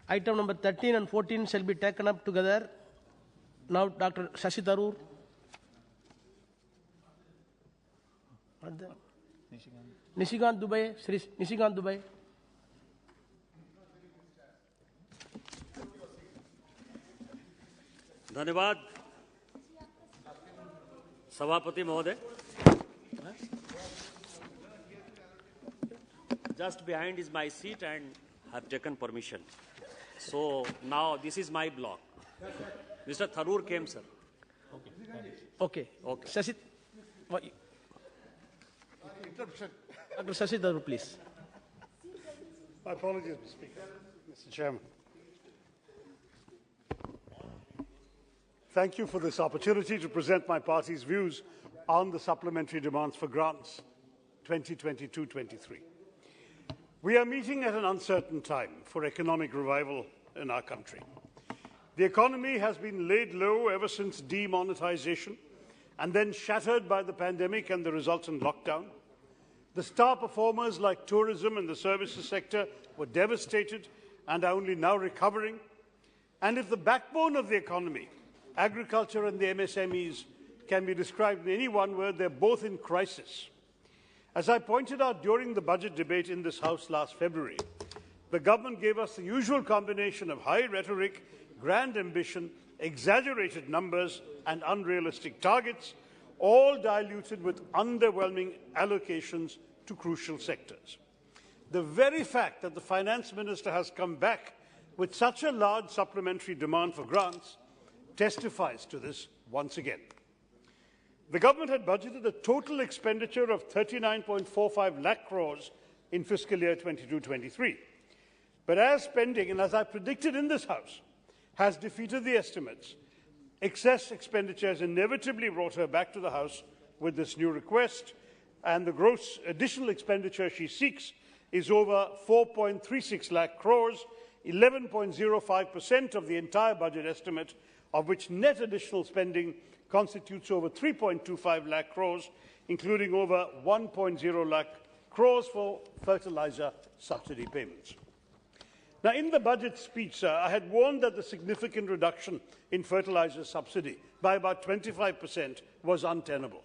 Item number 13 and 14 shall be taken up together. Now, Dr. Shashi Tharoor. Nishikant Dubai, Shri Nishikant Dubai. धन्यवाद सभापति महोदय. Just behind is my seat and have taken permission. So now this is my block. Mr. Tharoor came, sir. Okay. Shashi, Dr. Shashi Tharoor, please. My apologies, Mr. Speaker. Mr. Chairman. Thank you for this opportunity to present my party's views on the supplementary demands for grants 2022-23. We are meeting at an uncertain time for economic revival in our country. The economy has been laid low ever since demonetization and then shattered by the pandemic and the resultant lockdown. The star performers like tourism and the services sector were devastated and are only now recovering. And if the backbone of the economy, agriculture and the MSMEs, can be described in any one word, they're both in crisis. As I pointed out during the budget debate in this House last February, the government gave us the usual combination of high rhetoric, grand ambition, exaggerated numbers and unrealistic targets, all diluted with underwhelming allocations to crucial sectors. The very fact that the Finance Minister has come back with such a large supplementary demand for grants testifies to this once again. The government had budgeted a total expenditure of 39.45 lakh crores in fiscal year 22-23. But as spending, and as I predicted in this House, has defeated the estimates, excess expenditure has inevitably brought her back to the House with this new request, and the gross additional expenditure she seeks is over 4.36 lakh crores, 11.05% of the entire budget estimate, of which net additional spending constitutes over 3.25 lakh crores, including over 1.0 lakh crores for fertilizer subsidy payments. Now, in the budget speech, sir, I had warned that the significant reduction in fertilizer subsidy by about 25% was untenable.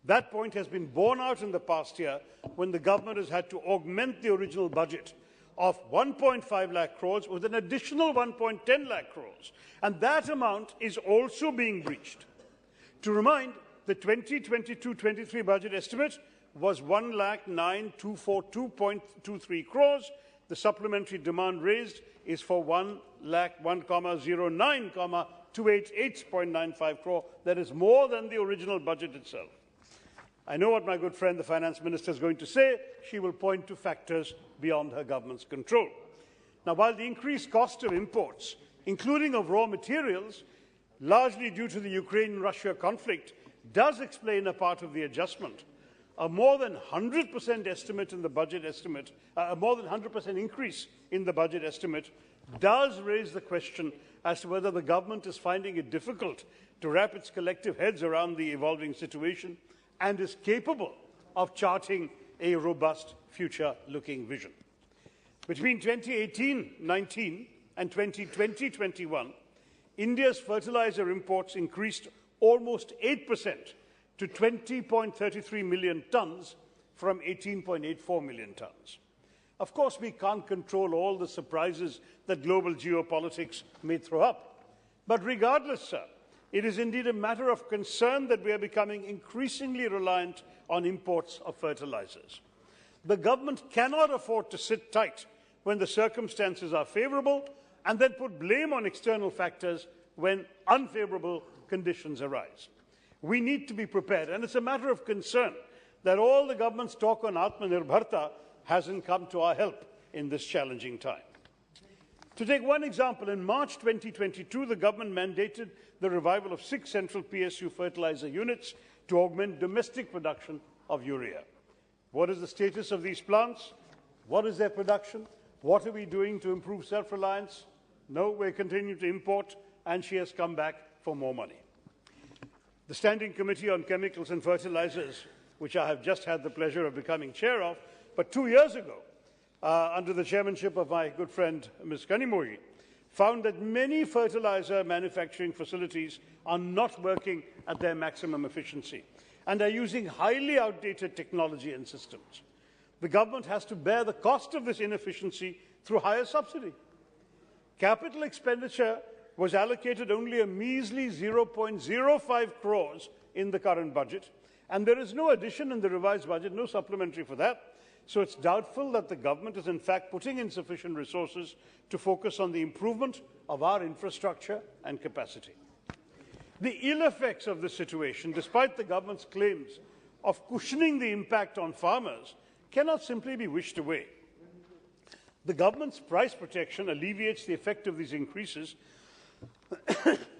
That point has been borne out in the past year when the government has had to augment the original budget of 1.5 lakh crores with an additional 1.10 lakh crores. And that amount is also being breached. To remind, the 2022-23 budget estimate was 1,09,242.23 crores. The supplementary demand raised is for 1,01,09,288.95 crore. That is more than the original budget itself. I know what my good friend, the Finance Minister, is going to say. She will point to factors beyond her government's control. Now, while the increased cost of imports, including of raw materials, largely due to the Ukraine-Russia conflict, does explain a part of the adjustment, a more than 100% estimate in the budget estimate, a more than 100% increase in the budget estimate, does raise the question as to whether the government is finding it difficult to wrap its collective heads around the evolving situation and is capable of charting a robust future-looking vision. Between 2018-19 and 2020-21, India's fertilizer imports increased almost 8% to 20.33 million tonnes from 18.84 million tonnes. Of course, we can't control all the surprises that global geopolitics may throw up. But regardless, sir, it is indeed a matter of concern that we are becoming increasingly reliant on imports of fertilizers. The government cannot afford to sit tight when the circumstances are favourable and then put blame on external factors when unfavourable conditions arise. We need to be prepared, and it's a matter of concern that all the government's talk on Atmanirbharta hasn't come to our help in this challenging time. To take one example, in March 2022, the government mandated the revival of 6 central PSU fertilizer units to augment domestic production of urea. What is the status of these plants? What is their production? What are we doing to improve self-reliance? No, we're continuing to import, and she has come back for more money. The Standing Committee on Chemicals and Fertilizers, which I have just had the pleasure of becoming chair of, but 2 years ago, under the chairmanship of my good friend Ms. Kanimuri, found that many fertilizer manufacturing facilities are not working at their maximum efficiency and are using highly outdated technology and systems. The government has to bear the cost of this inefficiency through higher subsidy. Capital expenditure was allocated only a measly 0.05 crores in the current budget, and there is no addition in the revised budget, no supplementary for that. So it's doubtful that the government is in fact putting in sufficient resources to focus on the improvement of our infrastructure and capacity. The ill effects of this situation, despite the government's claims of cushioning the impact on farmers, cannot simply be wished away. The government's price protection alleviates the effect of these increases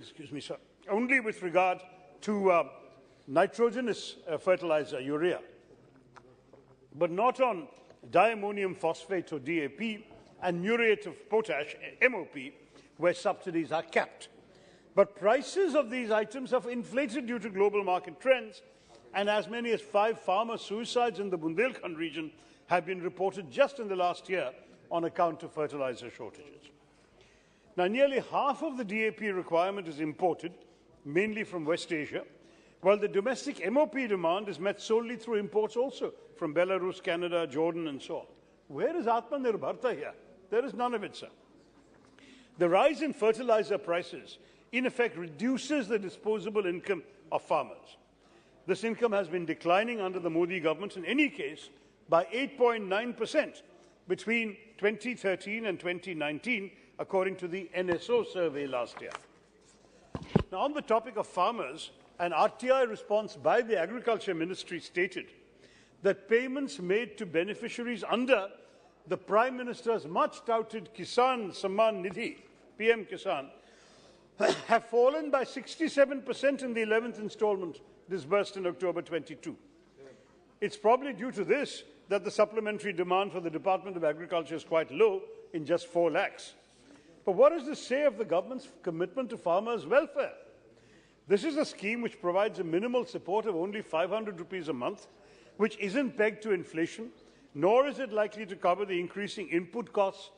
excuse me, sir, only with regard to nitrogenous fertilizer, urea, but not on diammonium phosphate or DAP and muriate of potash, MOP, where subsidies are capped. But prices of these items have inflated due to global market trends, and as many as 5 farmer suicides in the Bundelkhand region have been reported just in the last year on account of fertilizer shortages. Now, nearly half of the DAP requirement is imported, mainly from West Asia, while the domestic MOP demand is met solely through imports also from Belarus, Canada, Jordan, and so on. Where is Atmanirbharta here? There is none of it, sir. The rise in fertilizer prices, in effect, reduces the disposable income of farmers. This income has been declining under the Modi government, in any case, by 8.9% between 2013 and 2019, according to the NSO survey last year. Now, on the topic of farmers, an RTI response by the Agriculture Ministry stated that payments made to beneficiaries under the Prime Minister's much-touted Kisan Samman Nidhi, PM Kisan, have fallen by 67% in the 11th instalment disbursed in October 22. It's probably due to this that the supplementary demand for the Department of Agriculture is quite low, in just 4 lakhs. But what does this say of the government's commitment to farmers' welfare? This is a scheme which provides a minimal support of only 500 rupees a month, which isn't pegged to inflation, nor is it likely to cover the increasing input costs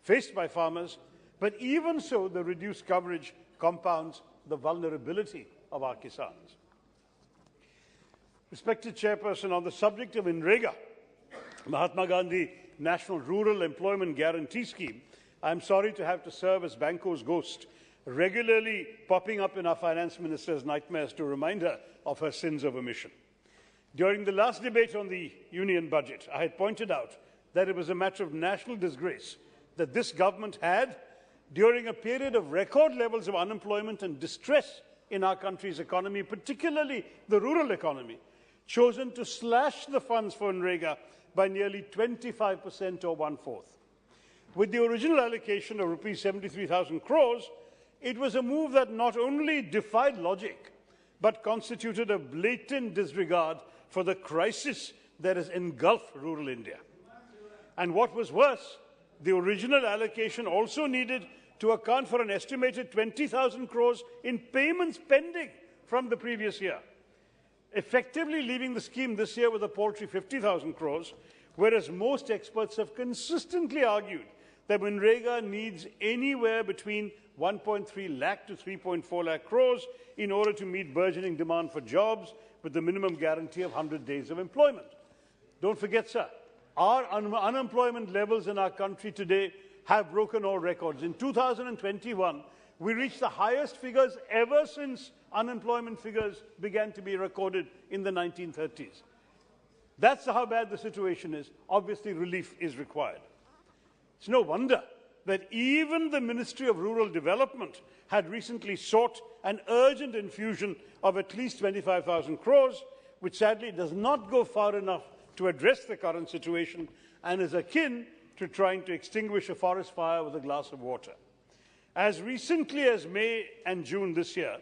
faced by farmers. But even so, the reduced coverage compounds the vulnerability of our Kisans. Respected Chairperson, on the subject of NREGA, Mahatma Gandhi National Rural Employment Guarantee Scheme, I am sorry to have to serve as Banco's ghost, regularly popping up in our Finance Minister's nightmares to remind her of her sins of omission. During the last debate on the Union budget, I had pointed out that it was a matter of national disgrace that this government had, during a period of record levels of unemployment and distress in our country's economy, particularly the rural economy, chosen to slash the funds for NREGA by nearly 25% or 1/4. With the original allocation of rupees 73,000 crores, it was a move that not only defied logic, but constituted a blatant disregard for the crisis that has engulfed rural India. And what was worse, the original allocation also needed to account for an estimated 20,000 crores in payments pending from the previous year, effectively leaving the scheme this year with a paltry 50,000 crores, whereas most experts have consistently argued that NREGA needs anywhere between 1.3 lakh to 3.4 lakh crores in order to meet burgeoning demand for jobs with the minimum guarantee of 100 days of employment. Don't forget, sir, our unemployment levels in our country today have broken all records. In 2021, we reached the highest figures ever since unemployment figures began to be recorded in the 1930s. That's how bad the situation is. Obviously, relief is required. It's no wonder that even the Ministry of Rural Development had recently sought an urgent infusion of at least 25,000 crores, which sadly does not go far enough to address the current situation and is akin to trying to extinguish a forest fire with a glass of water. As recently as May and June this year,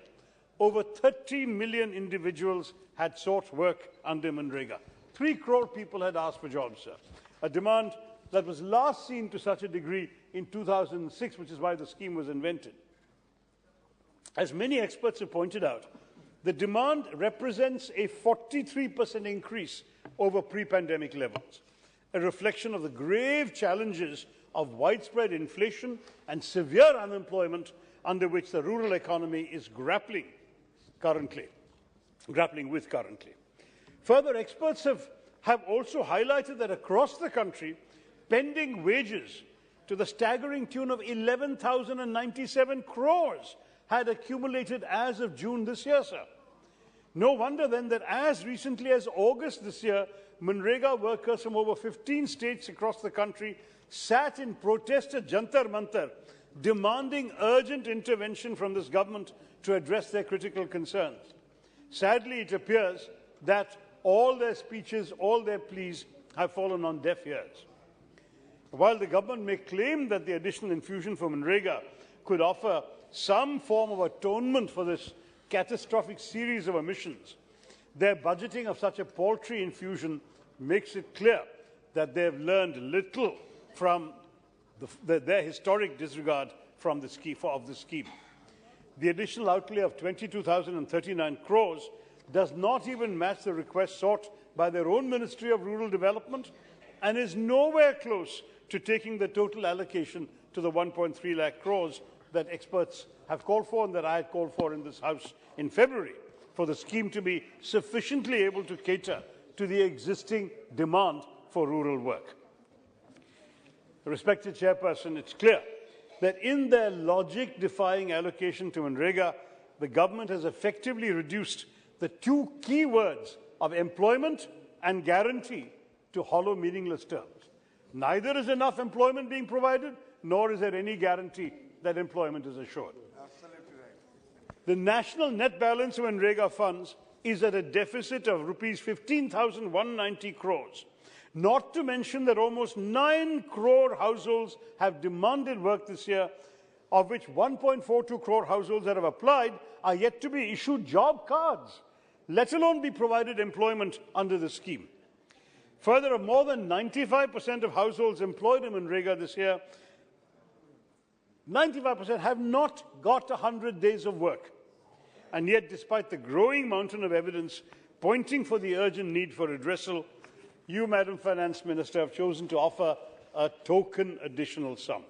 over 30 million individuals had sought work under MNREGA. 3 crore people had asked for jobs, sir. A demand that was last seen to such a degree in 2006, which is why the scheme was invented. As many experts have pointed out, the demand represents a 43% increase over pre-pandemic levels. a reflection of the grave challenges of widespread inflation and severe unemployment under which the rural economy is grappling with currently. Further, experts have also highlighted that across the country, pending wages to the staggering tune of 11,097 crores had accumulated as of June this year, sir. No wonder then that as recently as August this year, Manrega workers from over 15 states across the country sat in protest at Jantar Mantar, demanding urgent intervention from this government to address their critical concerns. Sadly, it appears that all their speeches, all their pleas have fallen on deaf ears. While the government may claim that the additional infusion from Manrega could offer some form of atonement for this catastrophic series of omissions, their budgeting of such a paltry infusion makes it clear that they have learned little from their historic disregard from the scheme. The additional outlay of 22,039 crores does not even match the request sought by their own Ministry of Rural Development and is nowhere close to taking the total allocation to the 1.3 lakh crores that experts have called for and that I had called for in this House in February, for the scheme to be sufficiently able to cater to the existing demand for rural work. Respected Chairperson, it's clear that in their logic-defying allocation to Manrega, the government has effectively reduced the two key words of employment and guarantee to hollow, meaningless terms. Neither is enough employment being provided, nor is there any guarantee that employment is assured. Absolutely right. The national net balance of Manrega funds is at a deficit of rupees 15,190 crores. Not to mention that almost 9 crore households have demanded work this year, of which 1.42 crore households that have applied are yet to be issued job cards, let alone be provided employment under the scheme. Further, more than 95% of households employed in Manrega this year, 95% have not got 100 days of work. And yet, despite the growing mountain of evidence pointing for the urgent need for redressal, you, Madam Finance Minister, have chosen to offer a token additional sum.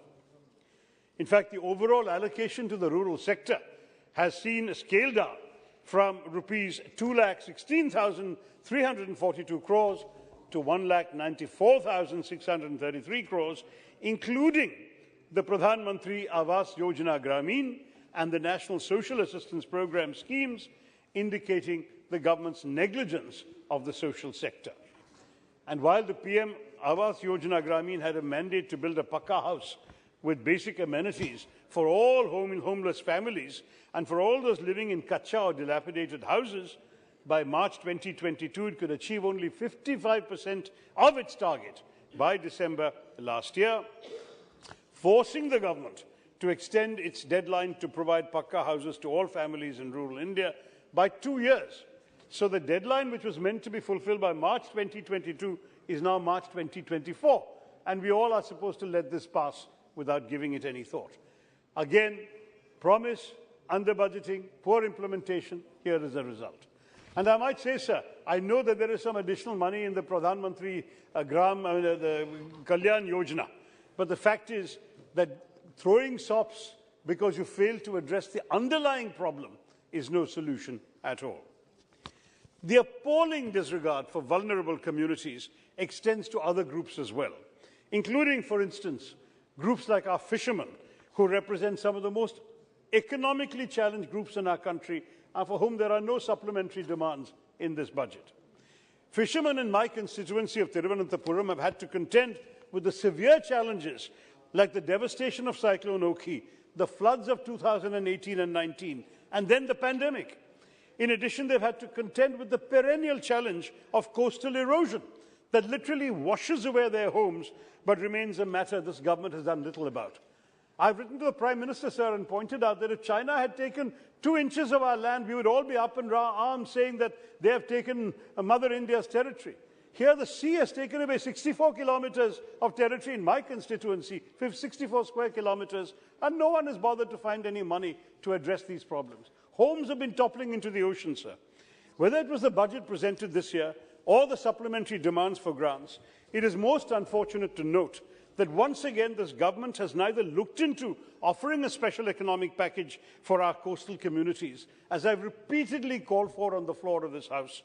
In fact, the overall allocation to the rural sector has seen a scale down from rupees 2,16,342 crores to 1,94,633 crores, including the Pradhan Mantri Awas Yojana Gramin and the National Social Assistance Programme schemes, indicating the government's negligence of the social sector. And while the PM Awas Yojana Gramin had a mandate to build a Pakka house with basic amenities for all homeless families and for all those living in kacha or dilapidated houses, by March 2022 it could achieve only 55% of its target by December last year, forcing the government to extend its deadline to provide Pakka houses to all families in rural India by 2 years. So the deadline, which was meant to be fulfilled by March 2022, is now March 2024. And we all are supposed to let this pass without giving it any thought. Again, promise, under-budgeting, poor implementation, here is the result. And I might say, sir, I know that there is some additional money in the Pradhan Mantri the Kalyan Yojana. But the fact is that throwing sops because you fail to address the underlying problem is no solution at all. The appalling disregard for vulnerable communities extends to other groups as well, including, for instance, groups like our fishermen, who represent some of the most economically challenged groups in our country and for whom there are no supplementary demands in this budget. Fishermen in my constituency of Thiruvananthapuram have had to contend with the severe challenges like the devastation of Cyclone Oki, the floods of 2018 and 19, and then the pandemic. In addition, they've had to contend with the perennial challenge of coastal erosion that literally washes away their homes, but remains a matter this government has done little about. I've written to the Prime Minister, sir, and pointed out that if China had taken 2 inches of our land, we would all be up in arms saying that they have taken Mother India's territory. Here, the sea has taken away 64 kilometers of territory in my constituency, 64 square kilometers, and no one has bothered to find any money to address these problems. Homes have been toppling into the ocean, sir. Whether it was the budget presented this year or the supplementary demands for grants, it is most unfortunate to note that once again this government has neither looked into offering a special economic package for our coastal communities, as I've repeatedly called for on the floor of this House,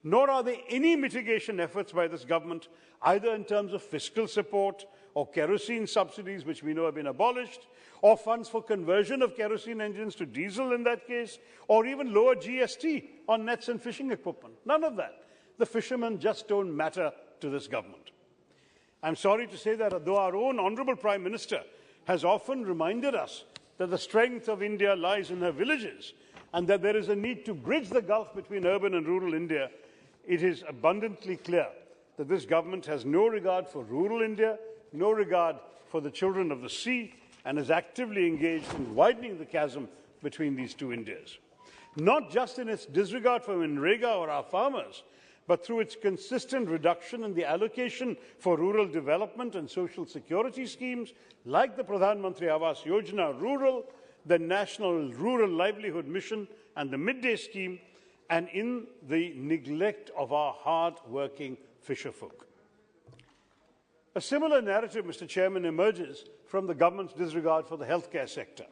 nor are there any mitigation efforts by this government, either in terms of fiscal support or kerosene subsidies, which we know have been abolished, or funds for conversion of kerosene engines to diesel in that case, or even lower GST on nets and fishing equipment. None of that. The fishermen just don't matter to this government. I'm sorry to say that though our own Honourable Prime Minister has often reminded us that the strength of India lies in her villages and that there is a need to bridge the gulf between urban and rural India, it is abundantly clear that this government has no regard for rural India, no regard for the children of the sea, and is actively engaged in widening the chasm between these two Indias. Not just in its disregard for Manrega or our farmers, but through its consistent reduction in the allocation for rural development and social security schemes like the Pradhan Mantri Awas Yojana Rural, the National Rural Livelihood Mission and the Midday Scheme, and in the neglect of our hard-working fisherfolk. A similar narrative, Mr. Chairman, emerges from the government's disregard for the healthcare sector,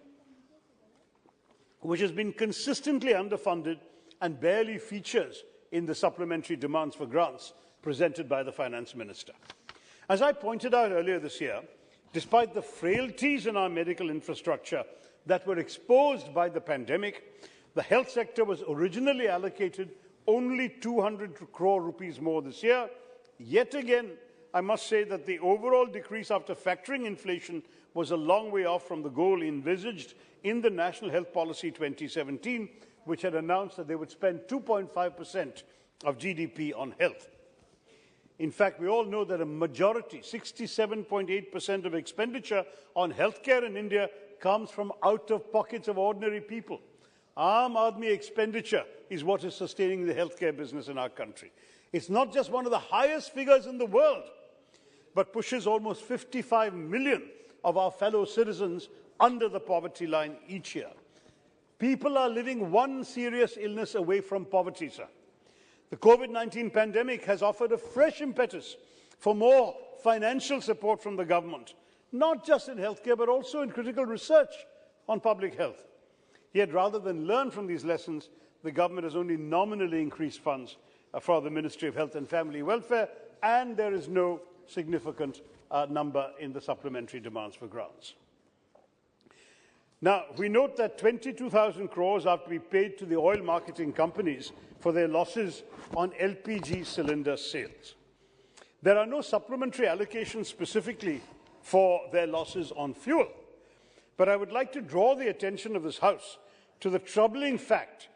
which has been consistently underfunded and barely features in the supplementary demands for grants presented by the Finance Minister. As I pointed out earlier this year, despite the frailties in our medical infrastructure that were exposed by the pandemic, the health sector was originally allocated only 200 crore rupees more this year. Yet again, I must say that the overall decrease after factoring inflation was a long way off from the goal envisaged in the National Health Policy 2017, which had announced that they would spend 2.5% of GDP on health. In fact, we all know that a majority, 67.8% of expenditure on healthcare in India comes from out of pockets of ordinary people. Aam Aadmi expenditure is what is sustaining the healthcare business in our country. It's not just one of the highest figures in the world, but pushes almost 55 million of our fellow citizens under the poverty line each year. People are living one serious illness away from poverty, sir. The COVID-19 pandemic has offered a fresh impetus for more financial support from the government, not just in healthcare, but also in critical research on public health. Yet, rather than learn from these lessons, the government has only nominally increased funds for the Ministry of Health and Family Welfare, and there is no significant number in the supplementary demands for grants. Now, we note that 22,000 crores are to be paid to the oil marketing companies for their losses on LPG cylinder sales. There are no supplementary allocations specifically for their losses on fuel. But I would like to draw the attention of this House to the troubling fact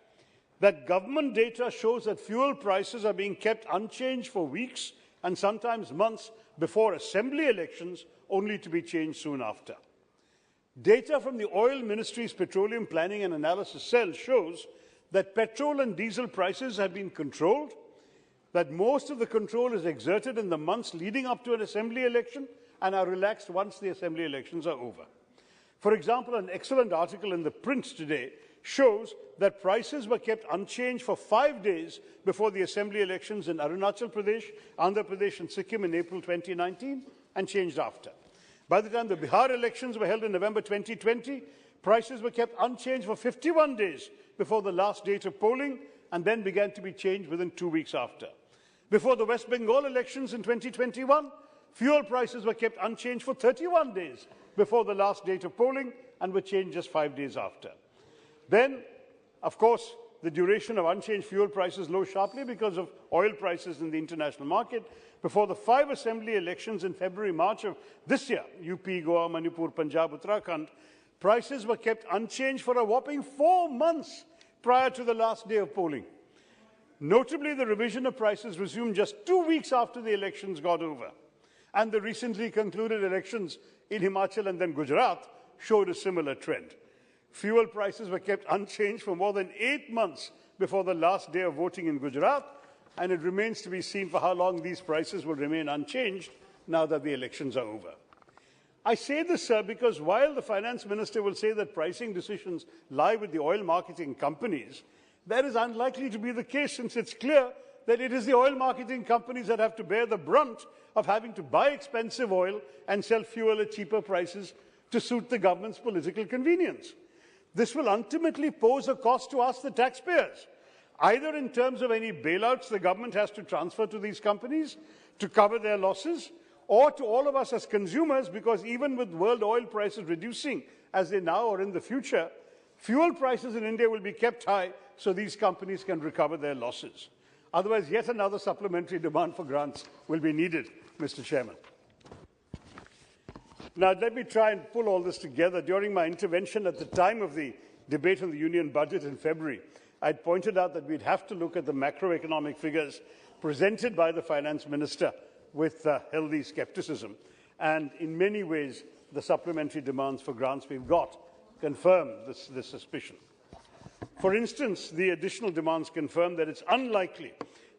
that government data shows that fuel prices are being kept unchanged for weeks and sometimes months before assembly elections, only to be changed soon after. Data from the Oil Ministry's Petroleum Planning and Analysis Cell shows that petrol and diesel prices have been controlled, that most of the control is exerted in the months leading up to an assembly election and are relaxed once the assembly elections are over. For example, an excellent article in the print today shows that prices were kept unchanged for 5 days before the assembly elections in Arunachal Pradesh, Andhra Pradesh and Sikkim in April 2019 and changed after. By the time the Bihar elections were held in November 2020, prices were kept unchanged for 51 days before the last date of polling and then began to be changed within 2 weeks after. Before the West Bengal elections in 2021, fuel prices were kept unchanged for 31 days before the last date of polling and were changed just 5 days after. Then, of course, the duration of unchanged fuel prices rose sharply because of oil prices in the international market. Before the 5 assembly elections in February-March of this year, UP, Goa, Manipur, Punjab, Uttarakhand, prices were kept unchanged for a whopping 4 months prior to the last day of polling. Notably, the revision of prices resumed just 2 weeks after the elections got over. And the recently concluded elections in Himachal and then Gujarat showed a similar trend. Fuel prices were kept unchanged for more than 8 months before the last day of voting in Gujarat, and it remains to be seen for how long these prices will remain unchanged now that the elections are over. I say this, sir, because while the Finance Minister will say that pricing decisions lie with the oil marketing companies, that is unlikely to be the case since it's clear that it is the oil marketing companies that have to bear the brunt of having to buy expensive oil and sell fuel at cheaper prices to suit the government's political convenience. This will ultimately pose a cost to us, the taxpayers, either in terms of any bailouts the government has to transfer to these companies to cover their losses, or to all of us as consumers, because even with world oil prices reducing as they now or in the future, fuel prices in India will be kept high so these companies can recover their losses. Otherwise, yet another supplementary demand for grants will be needed, Mr. Chairman. Now, let me try and pull all this together. During my intervention at the time of the debate on the Union budget in February, I'd pointed out that we'd have to look at the macroeconomic figures presented by the Finance Minister with healthy skepticism. And in many ways, the supplementary demands for grants we've got confirm this suspicion. For instance, the additional demands confirm that it's unlikely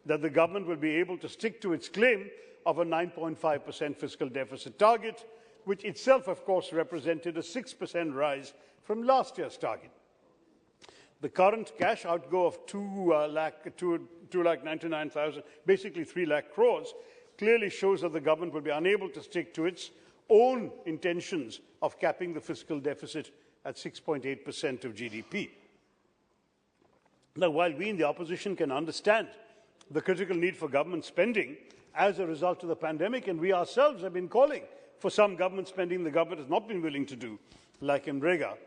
that the government will be able to stick to its claim of a 9.5% fiscal deficit target, which itself, of course, represented a 6% rise from last year's target. The current cash outgo of 2,99,000, basically 3 lakh crores, clearly shows that the government will be unable to stick to its own intentions of capping the fiscal deficit at 6.8% of GDP. Now, while we in the opposition can understand the critical need for government spending as a result of the pandemic, and we ourselves have been calling for some government spending the government has not been willing to do, like in Rega,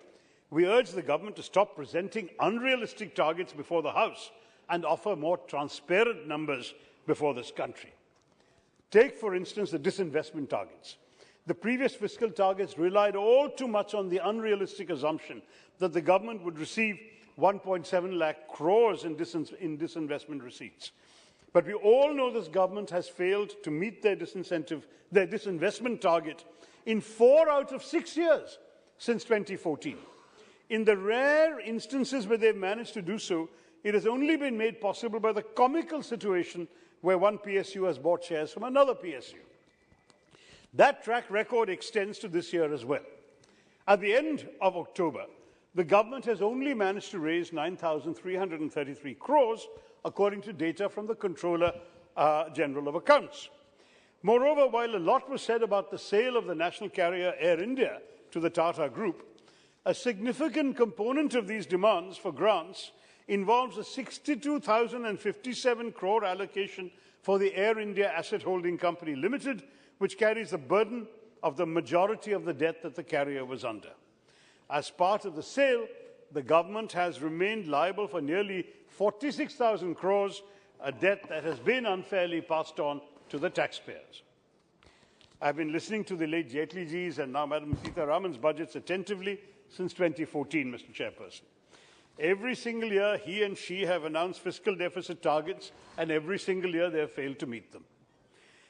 we urge the government to stop presenting unrealistic targets before the House and offer more transparent numbers before this country. Take, for instance, the disinvestment targets. The previous fiscal targets relied all too much on the unrealistic assumption that the government would receive 1.7 lakh crores in disinvestment receipts. But we all know this government has failed to meet their disinvestment target in 4 out of 6 years since 2014. In the rare instances where they've managed to do so, it has only been made possible by the comical situation where one PSU has bought shares from another PSU. That track record extends to this year as well. At the end of October, the government has only managed to raise 9,333 crores, according to data from the Controller General of Accounts. Moreover, while a lot was said about the sale of the national carrier Air India to the Tata Group, a significant component of these demands for grants involves a 62,057 crore allocation for the Air India Asset Holding Company Limited, which carries the burden of the majority of the debt that the carrier was under. As part of the sale, the government has remained liable for nearly 46,000 crores, a debt that has been unfairly passed on to the taxpayers. I've been listening to the late Jaitley ji's and now Madam Sitharaman's budgets attentively since 2014, Mr. Chairperson. Every single year, he and she have announced fiscal deficit targets, and every single year they have failed to meet them.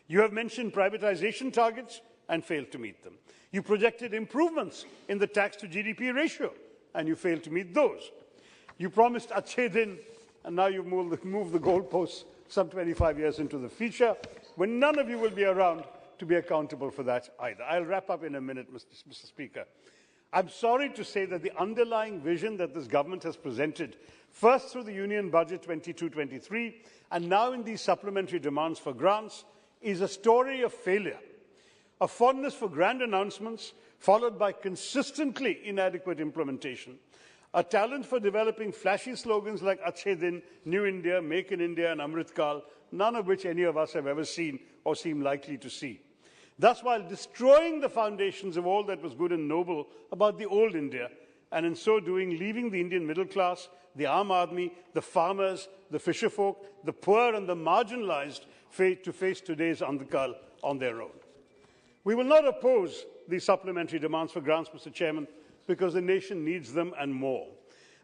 You have mentioned privatization targets and failed to meet them. You projected improvements in the tax to GDP ratio, and you failed to meet those. You promised Achhe Din, and now you've moved the goalposts some 25 years into the future, when none of you will be around to be accountable for that either. I'll wrap up in a minute, Mr. Speaker. I'm sorry to say that the underlying vision that this government has presented, first through the Union Budget 22-23 and now in these supplementary demands for grants, is a story of failure, a fondness for grand announcements followed by consistently inadequate implementation, a talent for developing flashy slogans like Achhe Din, New India, Make in India and Amrit Kal, none of which any of us have ever seen or seem likely to see. Thus, while destroying the foundations of all that was good and noble about the old India, and in so doing leaving the Indian middle class, the Aam Aadmi, the farmers, the fisherfolk, the poor and the marginalized to face today's Andhkal on their own. We will not oppose these supplementary demands for grants, Mr. Chairman, because the nation needs them and more.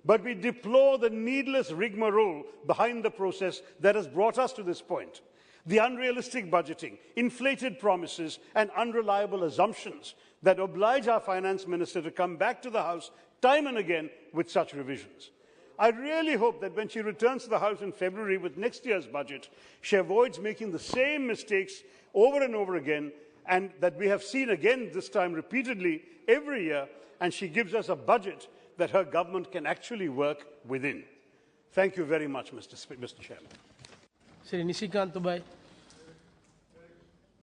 But we deplore the needless rigmarole behind the process that has brought us to this point. The unrealistic budgeting, inflated promises and unreliable assumptions that oblige our finance minister to come back to the House time and again with such revisions. I really hope that when she returns to the House in February with next year's budget, she avoids making the same mistakes over and over again, and that we have seen again this time repeatedly every year, and she gives us a budget that her government can actually work within. Thank you very much, Mr. Chairman. Sri Nishikant Dubai.